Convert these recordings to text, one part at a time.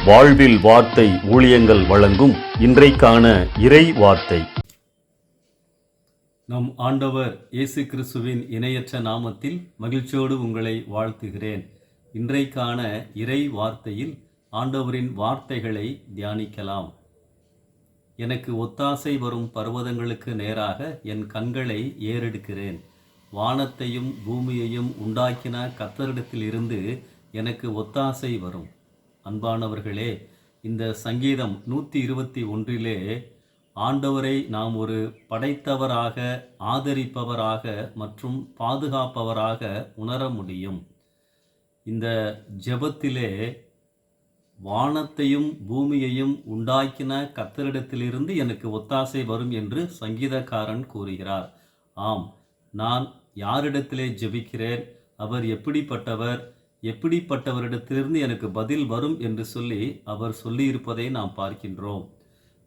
வாழ்வில் வார்த்தை ஊழியங்கள் வழங்கும் இன்றைக்கான இறை வார்த்தை. நம் ஆண்டவர் இயேசு கிறிஸ்துவின் இணையற்ற நாமத்தில் மகிழ்ச்சியோடு உங்களை வாழ்த்துகிறேன். இன்றைக்கான இறை வார்த்தையில் ஆண்டவரின் வார்த்தைகளை தியானிக்கலாம். எனக்கு ஒத்தாசை வரும் பர்வதங்களுக்கு நேராக என் கண்களை ஏறெடுக்கிறேன். வானத்தையும் பூமியையும் உண்டாக்கின கர்த்தரிடத்திலிருந்து எனக்கு ஒத்தாசை வரும். அன்பானவர்களே, இந்த சங்கீதம் 121 ஆண்டவரை நாம் ஒரு படைத்தவராக, ஆதரிப்பவராக மற்றும் பாதுகாப்பவராக உணர முடியும். இந்த ஜெபத்திலே வானத்தையும் பூமியையும் உண்டாக்கின கர்த்தரிடத்திலிருந்து எனக்கு ஒத்தாசை வரும் என்று சங்கீதக்காரன் கூறுகிறார். ஆம், நான் யாரிடத்திலே ஜெபிக்கிறேன், அவர் எப்படிப்பட்டவரிடத்திலிருந்து எனக்கு பதில் வரும் என்று சொல்லி அவர் சொல்லியிருப்பதை நாம் பார்க்கின்றோம்.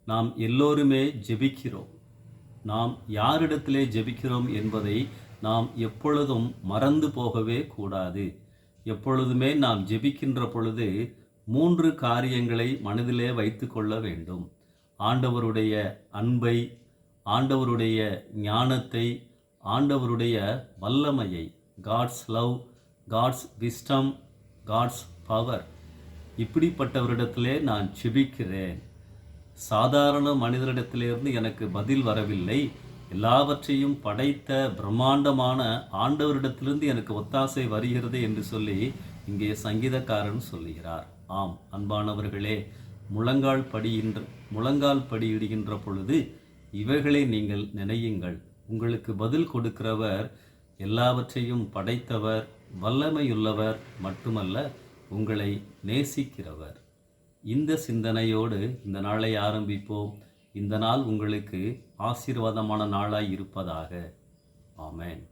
நாம் எல்லோருமே ஜெபிக்கிறோம். நாம் யாரிடத்திலே ஜெபிக்கிறோம் என்பதை நாம் எப்பொழுதும் மறந்து போகவே கூடாது. எப்பொழுதுமே நாம் ஜெபிக்கின்ற பொழுது 3 காரியங்களை மனதிலே வைத்து கொள்ள வேண்டும். ஆண்டவருடைய அன்பை, ஆண்டவருடைய ஞானத்தை, ஆண்டவருடைய வல்லமையை, God's love, God's wisdom, God's power. இப்படிப்பட்டவரிடத்திலே நான் ஜெபிக்கிறேன். சாதாரண மனிதரிடத்திலிருந்து எனக்கு பதில் வரவில்லை, எல்லாவற்றையும் படைத்த பிரம்மாண்டமான ஆண்டவரிடத்திலிருந்து எனக்கு ஒத்தாசை வருகிறது என்று சொல்லி இங்கே சங்கீதக்காரன் சொல்லுகிறார். ஆம் அன்பானவர்களே, முழங்கால் படியிடுகின்ற பொழுது இவைகளை நீங்கள் நினையுங்கள். உங்களுக்கு பதில் கொடுக்கிறவர் எல்லாவற்றையும் படைத்தவர், வல்லமையுள்ளவர் மட்டுமல்ல, உங்களை நேசிக்கிறவர். இந்த சிந்தனையோடு இந்த நாளை ஆரம்பிப்போம். இந்த நாள் உங்களுக்கு ஆசீர்வாதமான நாளாய் இருப்பதாக. ஆமென்.